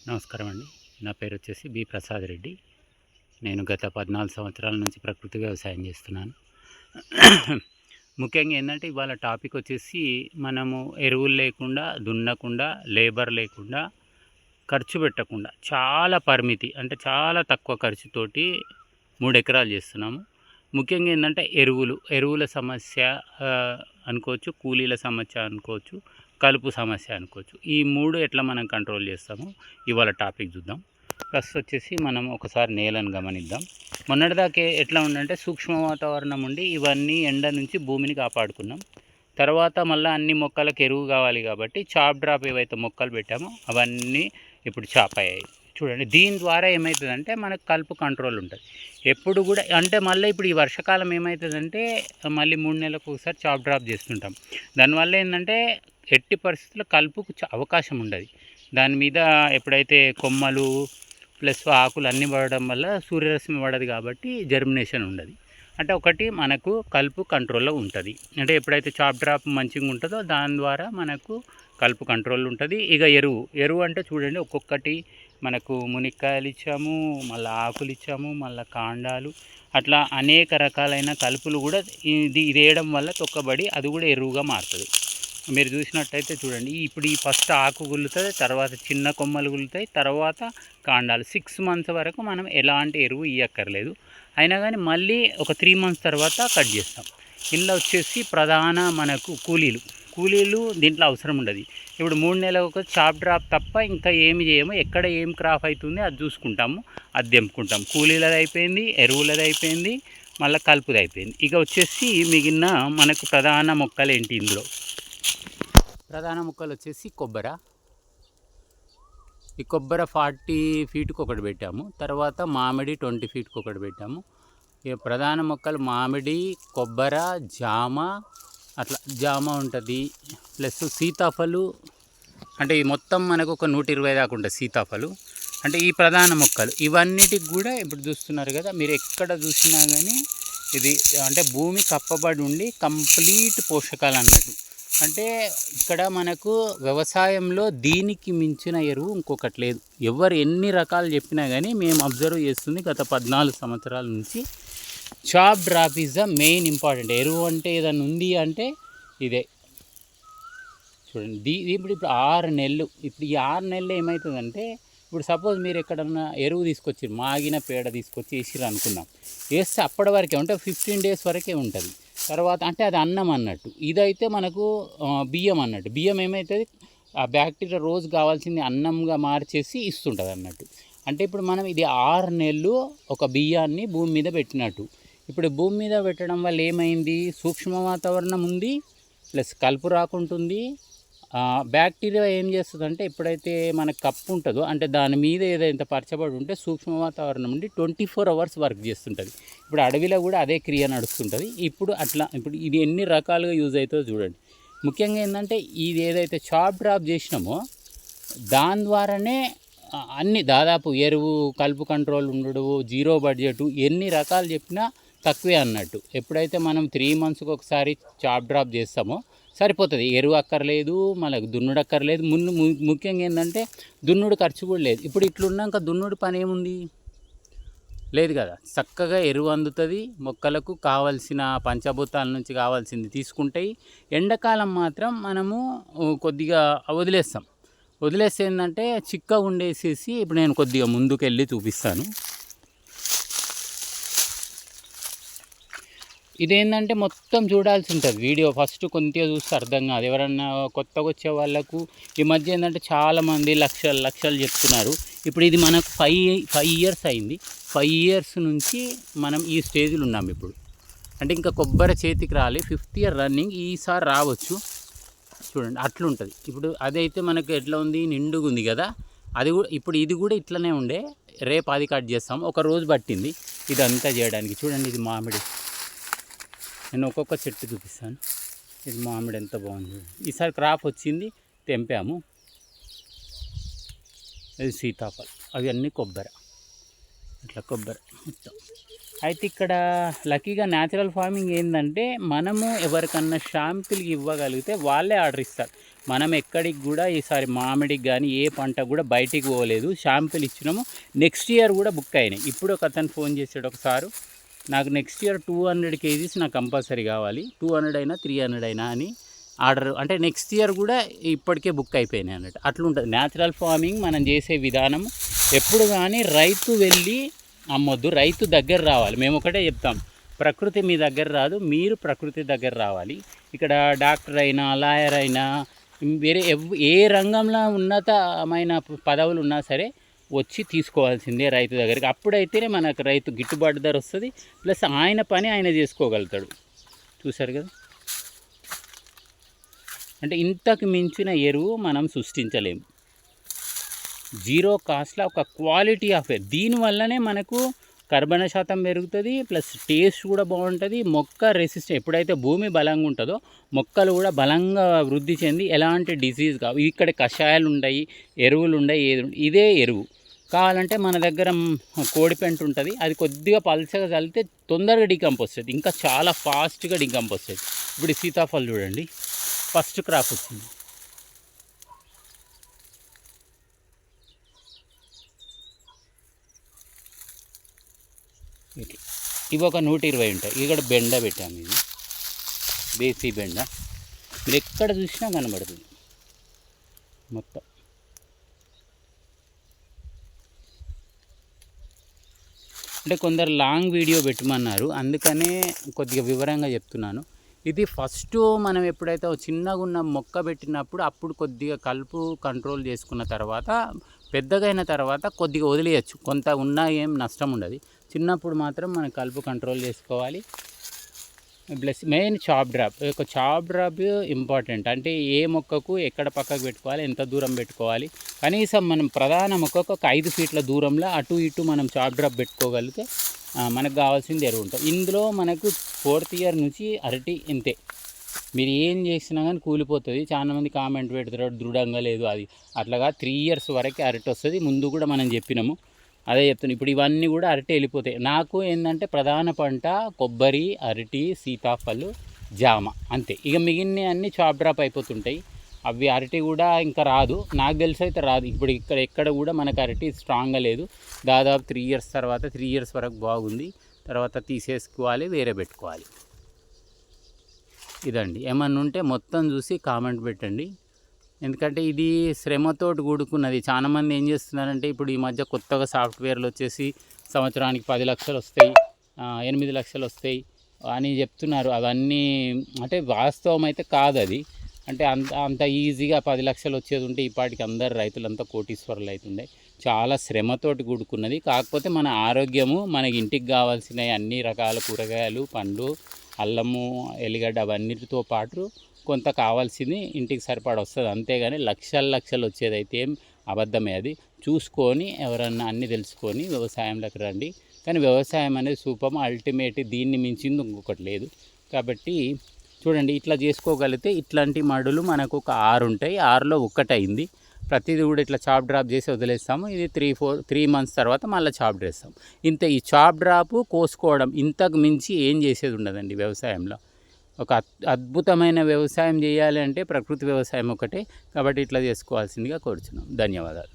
నమస్కారం అండి. నా పేరు వచ్చేసి బి ప్రసాద్ రెడ్డి. నేను గత 14 సంవత్సరాల నుంచి ప్రకృతి వ్యవసాయం చేస్తున్నాను. ముఖ్యంగా ఏంటంటే ఇవాళ టాపిక్ వచ్చేసి మనము ఎరువులు లేకుండా, దున్నకుండా, లేబర్ లేకుండా, ఖర్చు పెట్టకుండా చాలా పరిమితి అంటే చాలా తక్కువ ఖర్చుతోటి 3 ఎకరాలు చేస్తున్నాము. ముఖ్యంగా ఏంటంటే ఎరువుల సమస్య అనుకోవచ్చు, కూలీల సమస్య అనుకోవచ్చు, కలుపు సమస్య అనుకోవచ్చు. ఈ 3 ఎట్లా మనం కంట్రోల్ చేస్తాము ఇవాళ టాపిక్ చూద్దాం. ప్లస్ వచ్చేసి మనం ఒకసారి నేలను గమనిద్దాం. మొన్నటిదాకా ఎట్లా ఉందంటే సూక్ష్మ వాతావరణం ఉండి ఇవన్నీ ఎండ నుంచి భూమిని కాపాడుకున్నాం. తర్వాత మళ్ళీ అన్ని మొక్కలకు ఎరువు కావాలి కాబట్టి చాప్ డ్రాప్ ఏవైతే మొక్కలు పెట్టామో అవన్నీ ఇప్పుడు చాప్ అయ్యాయి. చూడండి, దీని ద్వారా ఏమవుతుందంటే మనకు కలుపు కంట్రోల్ ఉంటుంది ఎప్పుడు కూడా. అంటే మళ్ళీ ఇప్పుడు ఈ వర్షాకాలం ఏమవుతుందంటే మళ్ళీ 3 నెలలకు ఒకసారి చాప్ డ్రాప్ చేస్తుంటాం. దానివల్ల ఏంటంటే ఎట్టి పరిస్థితుల్లో కలుపుకు అవకాశం ఉండదు. దాని మీద ఎప్పుడైతే కొమ్మలు ప్లస్ ఆకులు అన్నీ పడడం వల్ల సూర్యరశ్మి పడదు కాబట్టి జర్మినేషన్ ఉండదు. అంటే ఒకటి మనకు కలుపు కంట్రోల్లో ఉంటుంది. అంటే ఎప్పుడైతే చాప్ డ్రాప్ మంచిగా ఉంటుందో దాని ద్వారా మనకు కలుపు కంట్రోల్ ఉంటుంది. ఇక ఎరువు అంటే చూడండి, ఒక్కొక్కటి మనకు మునిక్కాయలు ఇచ్చాము, మళ్ళీ ఆకులు ఇచ్చాము, మళ్ళీ కాండాలు, అట్లా అనేక రకాలైన కలుపులు కూడా ఇది వేయడం వల్ల తొక్కబడి అది కూడా ఎరువుగా మారుతుంది. మీరు చూసినట్టయితే చూడండి, ఇప్పుడు ఈ ఫస్ట్ ఆకు గుల్లుతుంది, తర్వాత చిన్న కొమ్మలు గుల్లుతాయి, తర్వాత కాండాలు. 6 మంత్స్ వరకు మనం ఎలాంటి ఎరువు ఇవ్వక్కర్లేదు. అయినా కానీ మళ్ళీ ఒక 3 మంత్స్ తర్వాత కట్ చేస్తాం. ఇందులో వచ్చేసి ప్రధాన మనకు కూలీలు దీంట్లో అవసరం ఉండదు. ఇప్పుడు 3 నెలలకు ఒక చాప్ డ్రాప్ తప్ప ఇంకా ఏమి చేయము. ఎక్కడ ఏం క్రాప్ అవుతుంది అది చూసుకుంటాము, అది తెంపుకుంటాం. కూలీలది అయిపోయింది, ఎరువులది అయిపోయింది, మళ్ళీ కలుపుది అయిపోయింది. ఇక వచ్చేసి మిగిలిన మనకు ప్రధాన మొక్కలు ఏంటి? ఇందులో ప్రధాన మొక్కలు వచ్చేసి ఈ కొబ్బరి 40 ఫీట్కి ఒకటి పెట్టాము. తర్వాత మామిడి 20 ఫీట్కి ఒకటి పెట్టాము. ఇక ప్రధాన మొక్కలు మామిడి, కొబ్బరి, జామ, అట్లా జామ ఉంటుంది. ప్లస్ సీతాఫలు, అంటే ఈ మొత్తం మనకు ఒక 120 దాకా ఉంటుంది సీతాఫలు. అంటే ఈ ప్రధాన మొక్కలు ఇవన్నిటికి కూడా ఇప్పుడు చూస్తున్నారు కదా, మీరు ఎక్కడ చూసినా కానీ ఇది అంటే భూమి కప్పబడి ఉండి కంప్లీట్ పోషకాలు అన్నట్టు. అంటే ఇక్కడ మనకు వ్యవసాయంలో దీనికి మించిన ఎరువు ఇంకొకటి లేదు. ఎవరు ఎన్ని రకాలు చెప్పినా కానీ మేము అబ్జర్వ్ చేస్తుంది గత 14 సంవత్సరాల నుంచి chop drop is the main important. ఎరువు అంటే ఏదైనా ఉంది అంటే ఇదే. చూడండి, ఇప్పుడు 6 నెలలు, ఇప్పుడు ఈ 6 నెలలు ఏమవుతుందంటే, ఇప్పుడు సపోజ్ మీరు ఎక్కడన్నా ఎరువు తీసుకొచ్చి మాగిన పేడ తీసుకొచ్చి వేసిరు అనుకుందాం. వేస్తే అప్పటి వరకే అంటే 15 డేస్ వరకే ఉంటుంది. తర్వాత అంటే అది అన్నం అన్నట్టు. ఇదైతే మనకు బియ్యం అన్నట్టు. బియ్యం ఏమవుతుంది, ఆ బ్యాక్టీరియా రోజు కావాల్సింది అన్నంగా మార్చేసి ఇస్తుంటుంది అన్నట్టు. అంటే ఇప్పుడు మనం ఇది 6 నెలలు ఒక బియ్యాన్ని భూమి మీద పెట్టినట్టు. ఇప్పుడు భూమి మీద పెట్టడం వల్ల ఏమైంది, సూక్ష్మ వాతావరణం ఉంది, ప్లస్ కలుపు రాకుంటుంది. బ్యాక్టీరియా ఏం చేస్తుందంటే ఎప్పుడైతే మనకు కప్పు ఉంటుందో అంటే దాని మీద ఏదైతే పరచబడి ఉంటే సూక్ష్మ వాతావరణం నుండి 24 అవర్స్ వర్క్ చేస్తుంటుంది. ఇప్పుడు అడవిలో కూడా అదే క్రియ నడుస్తుంటుంది. ఇప్పుడు ఇది ఎన్ని రకాలుగా యూజ్ అవుతుందో చూడండి. ముఖ్యంగా ఏంటంటే ఇది ఏదైతే చాప్ డ్రాప్ చేసినామో దాని ద్వారానే అన్ని దాదాపు ఎరువు, కలుపు కంట్రోల్ ఉండడు, జీరో బడ్జెట్, ఎన్ని రకాలు చెప్పినా తక్కువే అన్నట్టు. ఎప్పుడైతే మనం 3 మంత్స్కి ఒకసారి చాప్ డ్రాప్ చేస్తామో సరిపోతుంది. ఎరువు అక్కర్లేదు, మనకు దున్నుడు అక్కర్లేదు. ముఖ్యంగా ఏంటంటే దున్నుడు ఖర్చు కూడా లేదు. ఇప్పుడు ఇట్లున్నాక దున్నుడు పని ఏముంది, లేదు కదా. చక్కగా ఎరువు అందుతుంది, మొక్కలకు కావాల్సిన పంచభూతాల నుంచి కావాల్సింది తీసుకుంటాయి. ఎండాకాలం మాత్రం మనము కొద్దిగా వదిలేస్తే ఏంటంటే చిక్కగా ఉండేసేసి, ఇప్పుడు నేను కొద్దిగా ముందుకు వెళ్ళి చూపిస్తాను. ఇదేంటంటే మొత్తం చూడాల్సి ఉంటుంది వీడియో. ఫస్ట్ కొంచెం చూస్తే అర్థం కాదు. ఎవరన్నా కొత్తగా వచ్చే వాళ్ళకు ఈ మధ్య ఏంటంటే చాలామంది లక్షలు చెప్తున్నారు. ఇప్పుడు ఇది మనకు 5 ఇయర్స్ అయింది. 5 ఇయర్స్ నుంచి మనం ఈ స్టేజ్లో ఉన్నాం ఇప్పుడు. అంటే ఇంకా కొబ్బరి చేతికి రాలి, 5th ఇయర్ రన్నింగ్, ఈసారి రావచ్చు. చూడండి అట్లుంటుంది. ఇప్పుడు అదైతే మనకు ఎట్లా ఉంది, నిండుగా ఉంది కదా. అది కూడా ఇది కూడా ఇట్లనే ఉండే. రేపు అది కట్ చేస్తాం. ఒక రోజు పట్టింది ఇదంతా చేయడానికి. చూడండి, ఇది మామిడి. నేను ఒక్కొక్క చెట్టు చూపిస్తాను. ఇది మామిడి ఎంత బాగుంది. ఈసారి క్రాప్ వచ్చింది, తెంపాము. ఇది సీతాఫలం, అవి అన్నీ కొబ్బరి. ఇట్లా కొబ్బరి మొత్తం. అయితే ఇక్కడ లక్కీగా న్యాచురల్ ఫార్మింగ్ ఏంటంటే మనము ఎవరికన్నా షాంపుల్కి ఇవ్వగలిగితే వాళ్ళే ఆర్డర్ ఇస్తారు. మనం ఎక్కడికి కూడా ఈసారి మామిడికి కానీ ఏ పంట కూడా బయటికి పోలేదు. షాంపుల్ ఇచ్చినాము. నెక్స్ట్ ఇయర్ కూడా బుక్ అయినాయి. ఇప్పుడు ఒక అతను ఫోన్ చేసాడు ఒకసారి, నాకు నెక్స్ట్ ఇయర్ 200 kgs నాకు కంపల్సరీ కావాలి, 200 అయినా 300 అయినా అని ఆర్డర్. అంటే నెక్స్ట్ ఇయర్ కూడా ఇప్పటికే బుక్ అయిపోయినాయి అన్నట్టు. అట్లుంటుంది న్యాచురల్ ఫార్మింగ్ మనం చేసే విధానం. ఎప్పుడు కానీ రైతు వెళ్ళి అమ్మొద్దు, రైతు దగ్గర రావాలి. మేము ఒకటే చెప్తాం, ప్రకృతి మీ దగ్గర రాదు, మీరు ప్రకృతి దగ్గర రావాలి. ఇక్కడ డాక్టర్ అయినా లాయర్ అయినా వేరే ఏ రంగంలో ఉన్నతమైన పదవులు ఉన్నా సరే వచ్చి తీసుకోవాల్సిందే రైతు దగ్గరికి. అప్పుడైతేనే మనకు రైతు గిట్టుబాటు ధర వస్తుంది, ప్లస్ ఆయన పని ఆయన చేసుకోగలుగుతాడు. చూసారు కదా, అంటే ఇంతకు మించిన ఎరువు మనం సృష్టించలేము. జీరో కాస్ట్లో ఒక క్వాలిటీ ఆఫ్ ఎయిర్. దీనివల్లనే మనకు కర్బన శాతం పెరుగుతుంది, ప్లస్ టేస్ట్ కూడా బాగుంటుంది. మొక్క రెసిస్టెంట్, ఎప్పుడైతే భూమి బలంగా ఉంటుందో మొక్కలు కూడా బలంగా వృద్ధి చెంది ఎలాంటి డిసీజ్ కావు. ఇక్కడ కషాయాలు ఉంటాయి, ఎరువులు ఉంటాయి, ఇదే ఎరువు. కావాలంటే మన దగ్గర కోడిపెంట ఉంటుంది, అది కొద్దిగా పల్చగా చల్లితే తొందరగా డికంపోజ్ అవుతుంది, ఇంకా చాలా ఫాస్ట్గా డికంపోజ్ అవుతుంది. ఇప్పుడు సీతాఫలం చూడండి, ఫస్ట్ క్రాప్ వచ్చింది. ఇవి ఒక 120 ఉంటాయి. ఇక్కడ బెండ పెట్టాము, ఇది దేశీ బెండ. మీరు ఎక్కడ చూసినా కనబడుతుంది మొత్తం. అంటే కొందరు లాంగ్ వీడియో పెట్టమన్నారు, అందుకనే కొద్దిగా వివరంగా చెప్తున్నాను. ఇది ఫస్ట్ మనం ఎప్పుడైతే చిన్నగా ఉన్న మొక్క పెట్టినప్పుడు అప్పుడు కొద్దిగా కలుపు కంట్రోల్ చేసుకున్న తర్వాత, పెద్దగా అయిన తర్వాత కొద్దిగా వదిలేయచ్చు, కొంత ఉన్నా ఏం నష్టం ఉండదు. చిన్నప్పుడు మాత్రం మనం కలుపు కంట్రోల్ చేసుకోవాలి. ప్లస్ మెయిన్ చాప్ డ్రాప్, ఒక చాప్ డ్రాప్ ఇంపార్టెంట్. అంటే ఏ మొక్కకు ఎక్కడ పక్కకు పెట్టుకోవాలి, ఎంత దూరం పెట్టుకోవాలి, కనీసం మనం ప్రధాన మొక్కకు ఒక 5 ఫీట్ల దూరంలో అటు ఇటు మనం చాప్ డ్రాప్ పెట్టుకోగలిగితే మనకు కావాల్సింది ఎరువు ఉంటుంది. ఇందులో మనకు 4th ఇయర్ నుంచి అరటి ఇంతే, మీరు ఏం చేసినా కానీ కూలిపోతుంది. చాలామంది కామెంట్ పెడతారు దృఢంగా లేదు అది, అట్లాగా 3 years వరకే అరటి వస్తుంది. ముందు కూడా మనం చెప్పినాము, అదే చెప్తున్నాను. ఇప్పుడు ఇవన్నీ కూడా అరటి వెళ్ళిపోతాయి. నాకు ఏంటంటే ప్రధాన పంట కొబ్బరి, అరటి, సీతాఫలం, జామ, అంతే. ఇక మిగిలిన అన్నీ చాప్ డ్రాప్ అయిపోతుంటాయి. అవి అరటి కూడా ఇంకా రాదు, నాకు తెలిసి అయితే రాదు. ఇప్పుడు ఎక్కడ కూడా మనకు అరటి స్ట్రాంగ్గా లేదు. దాదాపు 3 years తర్వాత, 3 years వరకు బాగుంది, తర్వాత తీసేసుకోవాలి, వేరే పెట్టుకోవాలి. ఇదండి, ఏమన్నా ఉంటే మొత్తం చూసి కామెంట్ పెట్టండి. ఎందుకంటే ఇది శ్రమతోటి కూడుకున్నది. చాలామంది ఏం చేస్తున్నారంటే ఇప్పుడు ఈ మధ్య కొత్తగా సాఫ్ట్వేర్లు వచ్చేసి సంవత్సరానికి 10 లక్షలు వస్తాయి, 8 లక్షలు వస్తాయి అని చెప్తున్నారు. అవన్నీ అంటే వాస్తవం అయితే కాదు అది. అంటే అంత ఈజీగా 10 లక్షలు వచ్చేది ఉంటే ఈపాటికి అందరు రైతులంతా కోటీశ్వరులు అవుతుండే. చాలా శ్రమతోటి కూడుకున్నది. కాకపోతే మన ఆరోగ్యము, మనకి ఇంటికి కావాల్సిన అన్ని రకాల కూరగాయలు, పండ్లు, అల్లము, ఎల్లిగడ్డ అవన్నిటితో పాటు కొంత కావాల్సింది ఇంటికి సరిపడ వస్తుంది. అంతేగాని లక్షలు వచ్చేదైతే ఏం అబద్ధమే. అది చూసుకొని ఎవరన్నా అన్నీ తెలుసుకొని వ్యవసాయంలోకి రండి. కానీ వ్యవసాయం అనేది సూపర్ అల్టిమేట్, దీన్ని మించింది ఇంకొకటి లేదు. కాబట్టి చూడండి, ఇట్లా చేసుకోగలిగితే ఇట్లాంటి మడులు మనకు ఒక 6 ఉంటాయి. 6లో 1 అయింది. ప్రతిదీ కూడా ఇట్లా చాప్ డ్రాప్ చేసి వదిలేస్తాము. ఇది 3 months తర్వాత మళ్ళీ చాప్ చేస్తాం. ఇంత ఈ చాప్ డ్రాప్ కోసుకోవడం, ఇంతకు మించి ఏం చేసేది ఉండదండి వ్యవసాయంలో. ఒక అద్భుతమైన వ్యవసాయం చేయాలి అంటే ప్రకృతి వ్యవసాయం ఒకటే. కాబట్టి ఇట్లా చేసుకోవాల్సిందిగా కోరుచున్నాం. ధన్యవాదాలు.